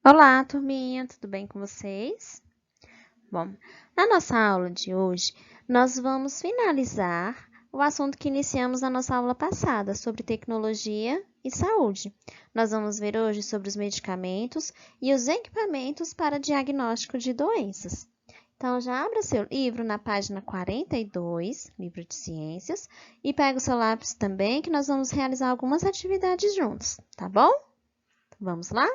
Olá, turminha, tudo bem com vocês? Bom, na nossa aula de hoje, nós vamos finalizar o assunto que iniciamos na nossa aula passada sobre tecnologia e saúde. Nós vamos ver hoje sobre os medicamentos e os equipamentos para diagnóstico de doenças. Então, já abra seu livro na página 42, livro de ciências, e pega o seu lápis também, que nós vamos realizar algumas atividades juntos, tá bom? Vamos lá?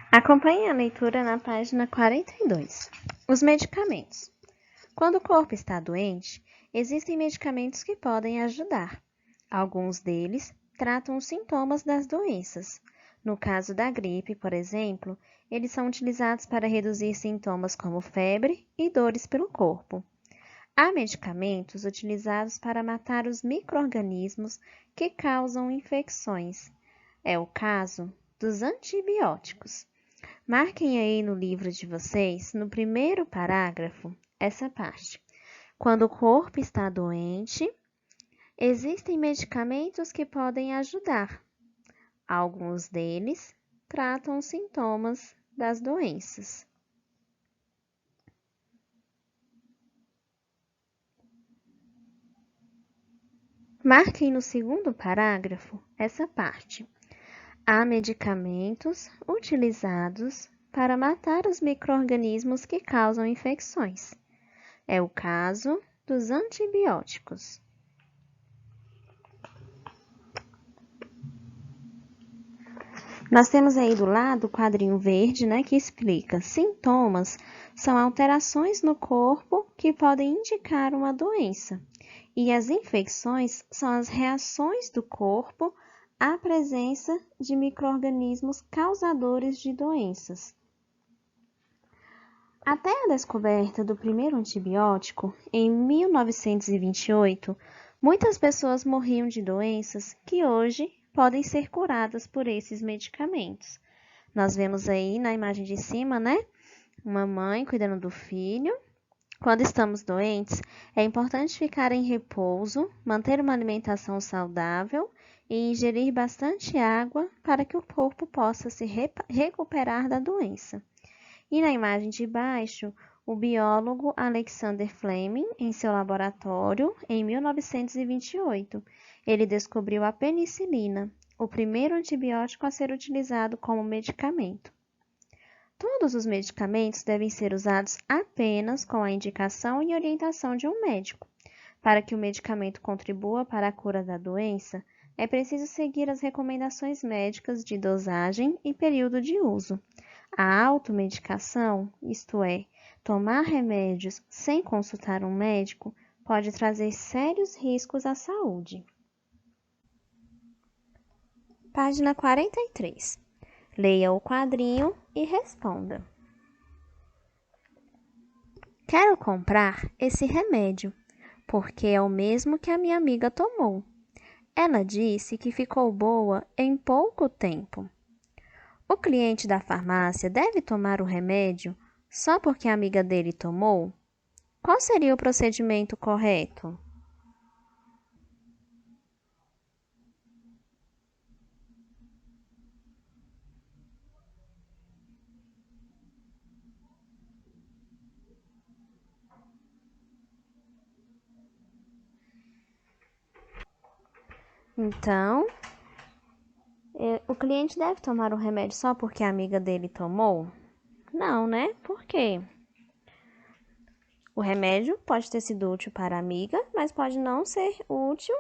Acompanhe a leitura na página 42. Os medicamentos. Quando o corpo está doente, existem medicamentos que podem ajudar. Alguns deles tratam os sintomas das doenças. No caso da gripe, por exemplo, eles são utilizados para reduzir sintomas como febre e dores pelo corpo. Há medicamentos utilizados para matar os micro-organismos que causam infecções. É o caso dos antibióticos. Marquem aí no livro de vocês, no primeiro parágrafo, essa parte. Quando o corpo está doente, existem medicamentos que podem ajudar. Alguns deles tratam os sintomas das doenças. Marquem no segundo parágrafo essa parte. Há medicamentos utilizados para matar os micro-organismos que causam infecções. É o caso dos antibióticos. Nós temos aí do lado o quadrinho verde, que explica: sintomas são alterações no corpo que podem indicar uma doença. E as infecções são as reações do corpo à presença de micro-organismos causadores de doenças. Até a descoberta do primeiro antibiótico, em 1928, muitas pessoas morriam de doenças que hoje podem ser curadas por esses medicamentos. Nós vemos aí na imagem de cima, uma mãe cuidando do filho. Quando estamos doentes, é importante ficar em repouso, manter uma alimentação saudável e ingerir bastante água para que o corpo possa se recuperar da doença. E na imagem de baixo, o biólogo Alexander Fleming, em seu laboratório, em 1928, ele descobriu a penicilina, o primeiro antibiótico a ser utilizado como medicamento. Todos os medicamentos devem ser usados apenas com a indicação e orientação de um médico. Para que o medicamento contribua para a cura da doença, é preciso seguir as recomendações médicas de dosagem e período de uso. A automedicação, isto é, tomar remédios sem consultar um médico, pode trazer sérios riscos à saúde. Página 43. Leia o quadrinho e responda. Quero comprar esse remédio, porque é o mesmo que a minha amiga tomou. Ela disse que ficou boa em pouco tempo. O cliente da farmácia deve tomar o remédio só porque a amiga dele tomou? Qual seria o procedimento correto? Então, o cliente deve tomar o remédio só porque a amiga dele tomou? Não, né? Por quê? O remédio pode ter sido útil para a amiga, mas pode não ser útil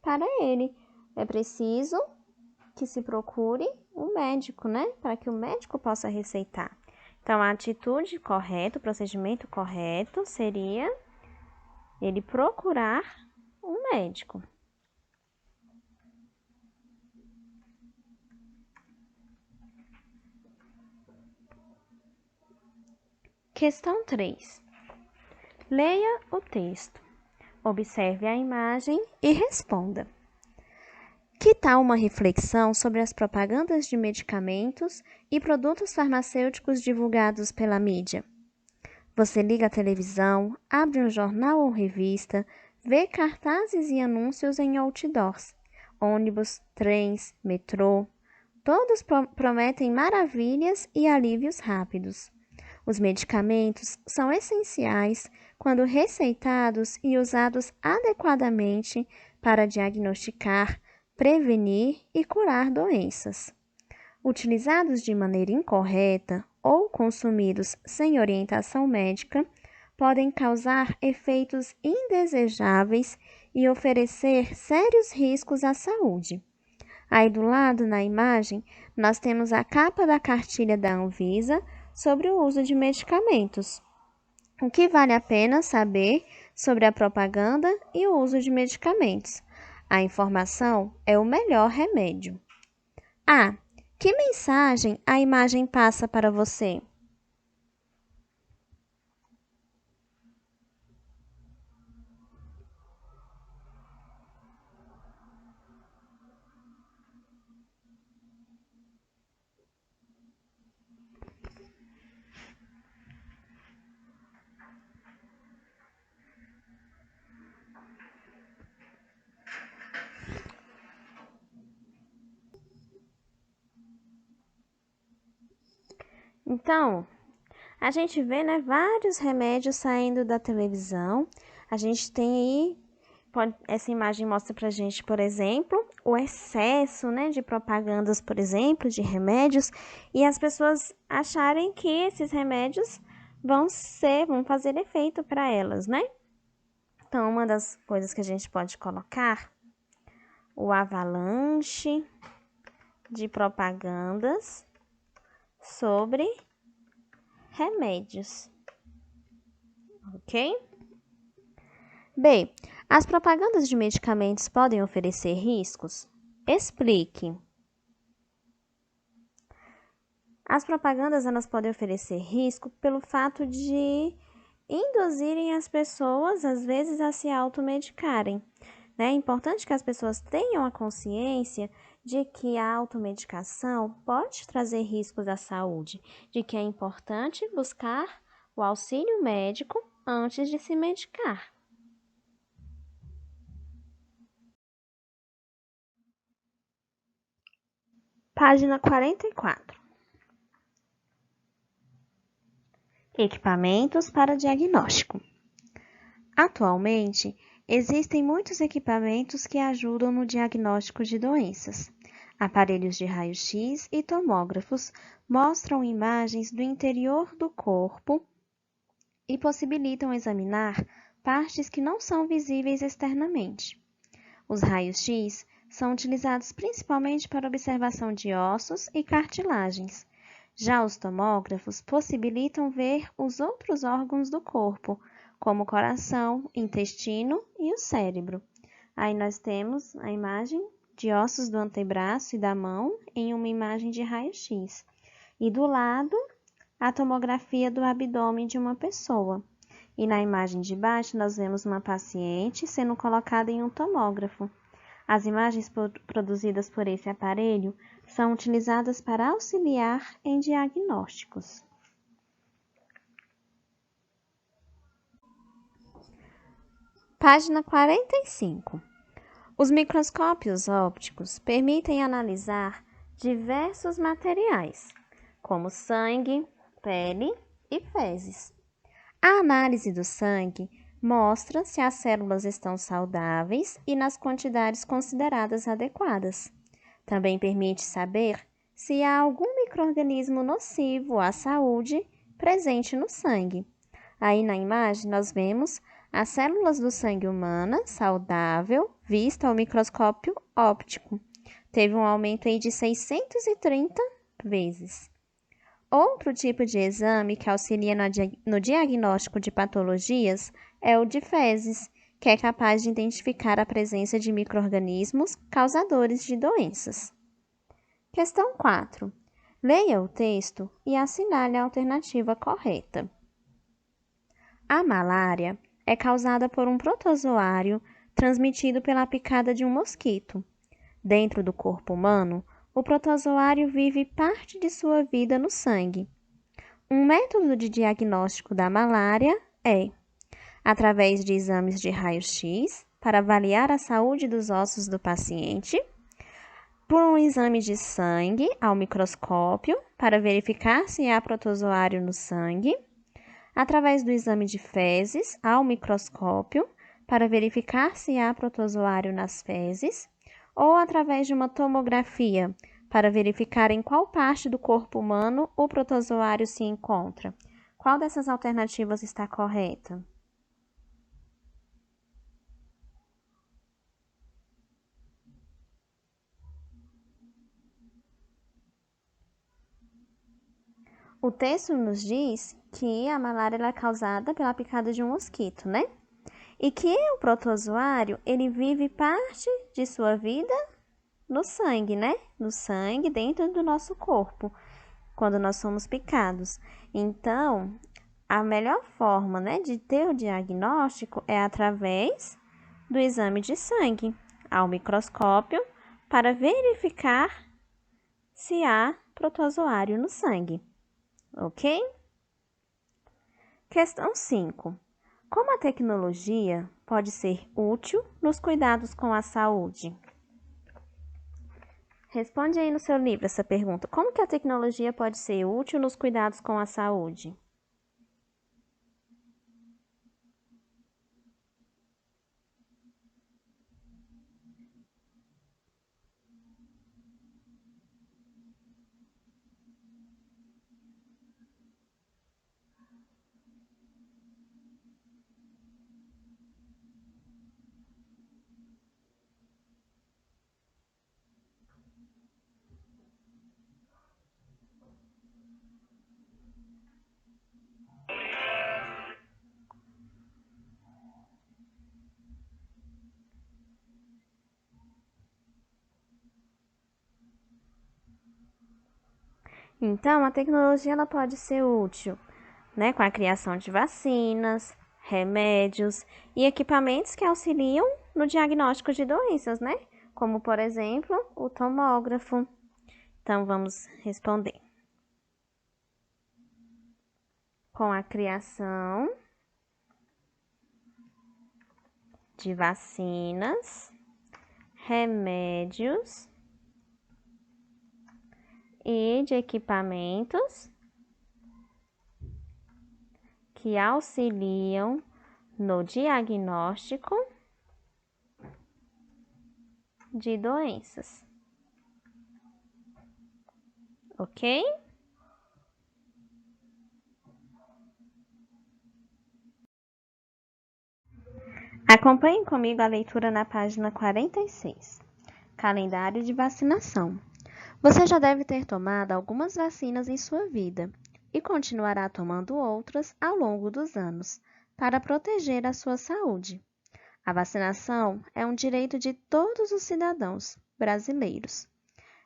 para ele. É preciso que se procure um médico, para que o médico possa receitar. Então, a atitude correta, o procedimento correto seria ele procurar um médico. Questão 3. Leia o texto, observe a imagem e responda. Que tal uma reflexão sobre as propagandas de medicamentos e produtos farmacêuticos divulgados pela mídia? Você liga a televisão, abre um jornal ou revista, vê cartazes e anúncios em outdoors, ônibus, trens, metrô. Todos prometem maravilhas e alívios rápidos. Os medicamentos são essenciais quando receitados e usados adequadamente para diagnosticar, prevenir e curar doenças. Utilizados de maneira incorreta ou consumidos sem orientação médica, podem causar efeitos indesejáveis e oferecer sérios riscos à saúde. Aí do lado, na imagem, nós temos a capa da cartilha da Anvisa sobre o uso de medicamentos. O que vale a pena saber sobre a propaganda e o uso de medicamentos? A informação é o melhor remédio. A. Que mensagem a imagem passa para você? Então, a gente vê, né, vários remédios saindo da televisão. A gente tem aí, essa imagem mostra pra gente, por exemplo, o excesso, né, de propagandas, por exemplo, de remédios, e as pessoas acharem que esses remédios vão fazer efeito para elas, né? Então, uma das coisas que a gente pode colocar, o avalanche de propagandas sobre remédios, ok? B. As propagandas de medicamentos podem oferecer riscos? Explique. As propagandas elas podem oferecer risco pelo fato de induzirem as pessoas, às vezes, a se automedicarem. É importante que as pessoas tenham a consciência de que a automedicação pode trazer riscos à saúde, de que é importante buscar o auxílio médico antes de se medicar. Página 44. Equipamentos para diagnóstico. Atualmente, existem muitos equipamentos que ajudam no diagnóstico de doenças. Aparelhos de raio-x e tomógrafos mostram imagens do interior do corpo e possibilitam examinar partes que não são visíveis externamente. Os raios-x são utilizados principalmente para observação de ossos e cartilagens. Já os tomógrafos possibilitam ver os outros órgãos do corpo, como o coração, intestino e o cérebro. Aí nós temos a imagem de ossos do antebraço e da mão em uma imagem de raio-x. E do lado, a tomografia do abdômen de uma pessoa. E na imagem de baixo, nós vemos uma paciente sendo colocada em um tomógrafo. As imagens produzidas por esse aparelho são utilizadas para auxiliar em diagnósticos. Página 45. Os microscópios ópticos permitem analisar diversos materiais, como sangue, pele e fezes. A análise do sangue mostra se as células estão saudáveis e nas quantidades consideradas adequadas. Também permite saber se há algum micro-organismo nocivo à saúde presente no sangue. Aí na imagem nós vemos as células do sangue humana saudável vista ao microscópio óptico. Teve um aumento aí de 630 vezes. Outro tipo de exame que auxilia no diagnóstico de patologias é o de fezes, que é capaz de identificar a presença de micro-organismos causadores de doenças. Questão 4. Leia o texto e assinale a alternativa correta. A malária é causada por um protozoário transmitido pela picada de um mosquito. Dentro do corpo humano, o protozoário vive parte de sua vida no sangue. Um método de diagnóstico da malária é através de exames de raio-x para avaliar a saúde dos ossos do paciente, por um exame de sangue ao microscópio para verificar se há protozoário no sangue, através do exame de fezes ao microscópio para verificar se há protozoário nas fezes, ou através de uma tomografia para verificar em qual parte do corpo humano o protozoário se encontra. Qual dessas alternativas está correta? O texto nos diz que a malária é causada pela picada de um mosquito, né? E que o protozoário, ele vive parte de sua vida no sangue, né? No sangue, dentro do nosso corpo, quando nós somos picados. Então, a melhor forma, né, de ter o diagnóstico é através do exame de sangue ao microscópio para verificar se há protozoário no sangue. Ok? Questão 5. Como a tecnologia pode ser útil nos cuidados com a saúde? Responde aí no seu livro essa pergunta. Como que a tecnologia pode ser útil nos cuidados com a saúde? Então, a tecnologia ela pode ser útil, né, com a criação de vacinas, remédios e equipamentos que auxiliam no diagnóstico de doenças, né? Como, por exemplo, o tomógrafo. Então, vamos responder. Com a criação de vacinas, remédios e de equipamentos que auxiliam no diagnóstico de doenças. Ok? Acompanhe comigo a leitura na página 46. Calendário de vacinação. Você já deve ter tomado algumas vacinas em sua vida e continuará tomando outras ao longo dos anos para proteger a sua saúde. A vacinação é um direito de todos os cidadãos brasileiros.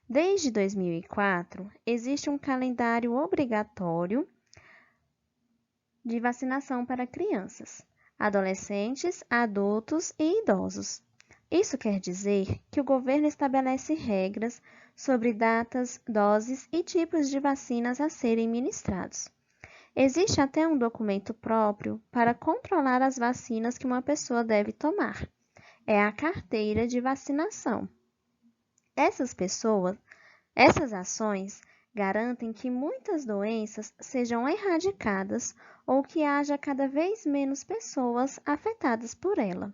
Desde 2004, existe um calendário obrigatório de vacinação para crianças, adolescentes, adultos e idosos. Isso quer dizer que o governo estabelece regras sobre datas, doses e tipos de vacinas a serem ministrados. Existe até um documento próprio para controlar as vacinas que uma pessoa deve tomar. É a carteira de vacinação. Essas ações garantem que muitas doenças sejam erradicadas ou que haja cada vez menos pessoas afetadas por ela.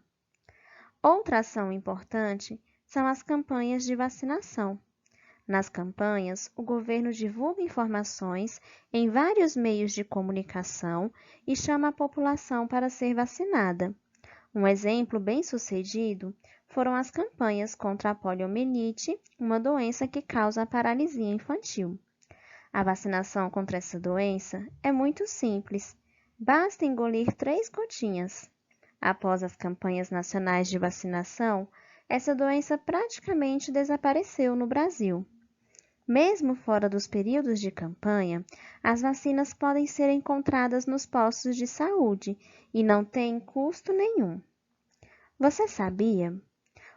Outra ação importante são as campanhas de vacinação. Nas campanhas, o governo divulga informações em vários meios de comunicação e chama a população para ser vacinada. Um exemplo bem-sucedido foram as campanhas contra a poliomielite, uma doença que causa a paralisia infantil. A vacinação contra essa doença é muito simples. Basta engolir 3 gotinhas. Após as campanhas nacionais de vacinação, essa doença praticamente desapareceu no Brasil. Mesmo fora dos períodos de campanha, as vacinas podem ser encontradas nos postos de saúde e não têm custo nenhum. Você sabia?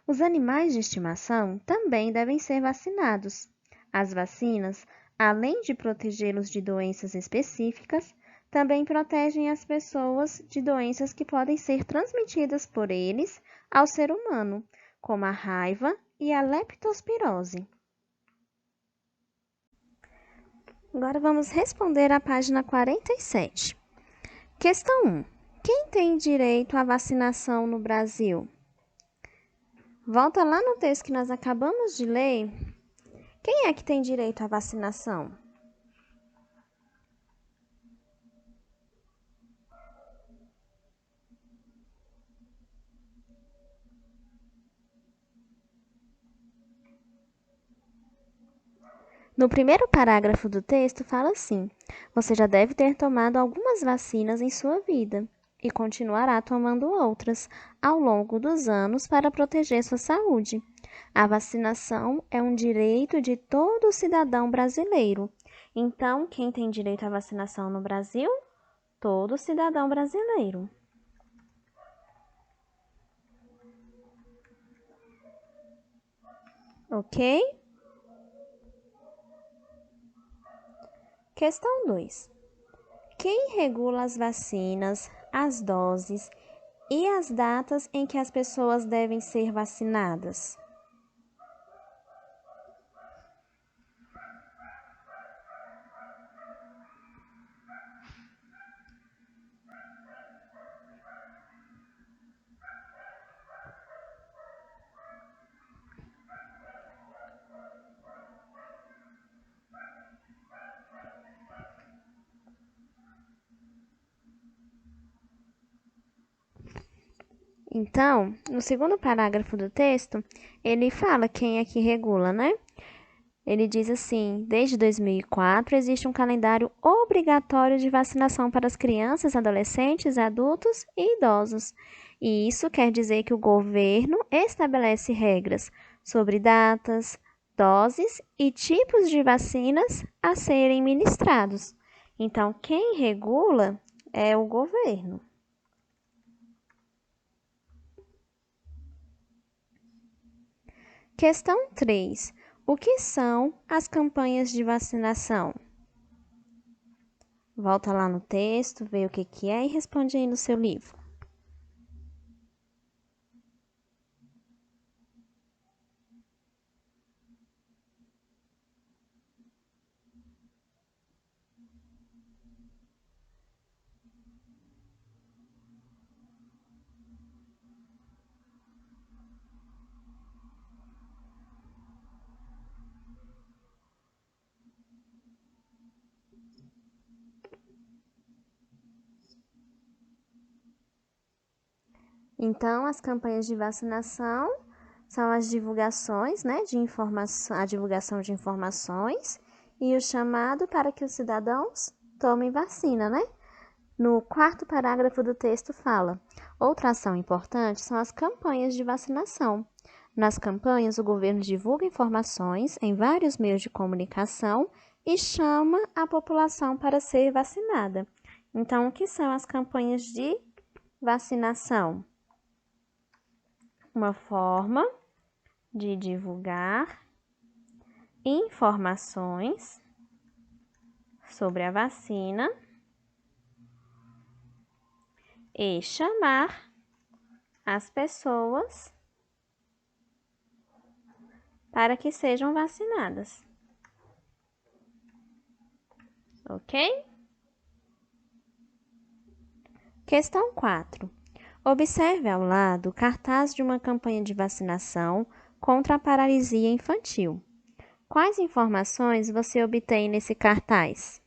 Os animais de estimação também devem ser vacinados. As vacinas, além de protegê-los de doenças específicas, Também protegem as pessoas de doenças que podem ser transmitidas por eles ao ser humano, como a raiva e a leptospirose. Agora vamos responder a página 47. Questão 1. Quem tem direito à vacinação no Brasil? Volta lá no texto que nós acabamos de ler. Quem é que tem direito à vacinação? No primeiro parágrafo do texto fala assim: você já deve ter tomado algumas vacinas em sua vida e continuará tomando outras ao longo dos anos para proteger sua saúde. A vacinação é um direito de todo cidadão brasileiro. Então, quem tem direito à vacinação no Brasil? Todo cidadão brasileiro. Ok? Questão 2. Quem regula as vacinas, as doses e as datas em que as pessoas devem ser vacinadas? Então, no segundo parágrafo do texto, ele fala quem é que regula, né? Ele diz assim: desde 2004 existe um calendário obrigatório de vacinação para as crianças, adolescentes, adultos e idosos. E isso quer dizer que o governo estabelece regras sobre datas, doses e tipos de vacinas a serem ministrados. Então, quem regula é o governo. Questão 3. O que são as campanhas de vacinação? Volta lá no texto, vê o que é e responde aí no seu livro. Então, as campanhas de vacinação são as divulgações, né, de informação, a divulgação de informações e o chamado para que os cidadãos tomem vacina, né? No quarto parágrafo do texto fala: outra ação importante são as campanhas de vacinação. Nas campanhas, o governo divulga informações em vários meios de comunicação e chama a população para ser vacinada. Então, o que são as campanhas de vacinação? Uma forma de divulgar informações sobre a vacina e chamar as pessoas para que sejam vacinadas. Ok? Questão 4. Observe ao lado o cartaz de uma campanha de vacinação contra a paralisia infantil. Quais informações você obtém nesse cartaz?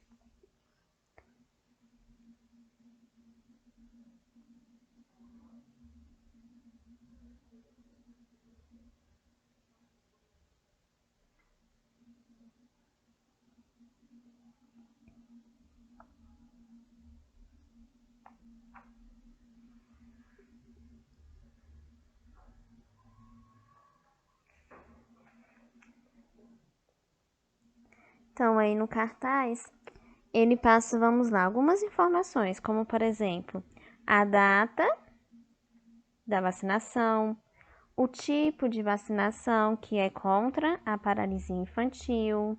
Então, aí no cartaz, ele passa, vamos lá, algumas informações, como por exemplo, a data da vacinação, o tipo de vacinação que é contra a paralisia infantil,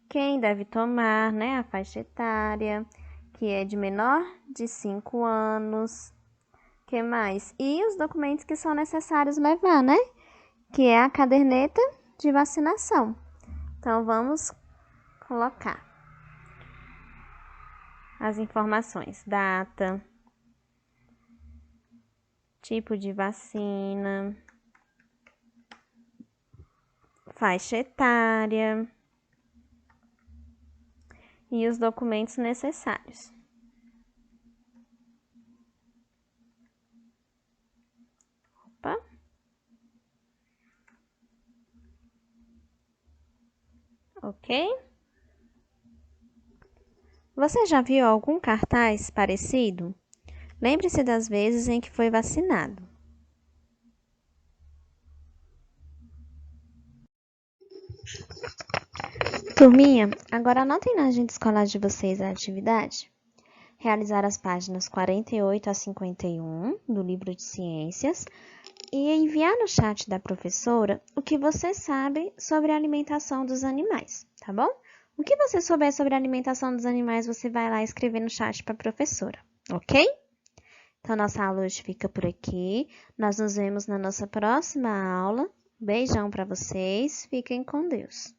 quem deve tomar, né, a faixa etária, que é de menor de 5 anos. Que mais? E os documentos que são necessários levar, né? Que é a caderneta de vacinação. Então, vamos colocar as informações: data, tipo de vacina, faixa etária e os documentos necessários. Opa. Ok? Você já viu algum cartaz parecido? Lembre-se das vezes em que foi vacinado. Turminha, agora anotem na agenda escolar de vocês a atividade. Realizar as páginas 48 a 51 do livro de ciências e enviar no chat da professora o que você sabe sobre a alimentação dos animais, tá bom? O que você souber sobre a alimentação dos animais, você vai lá escrever no chat para a professora, ok? Então, nossa aula hoje fica por aqui. Nós nos vemos na nossa próxima aula. Beijão para vocês. Fiquem com Deus.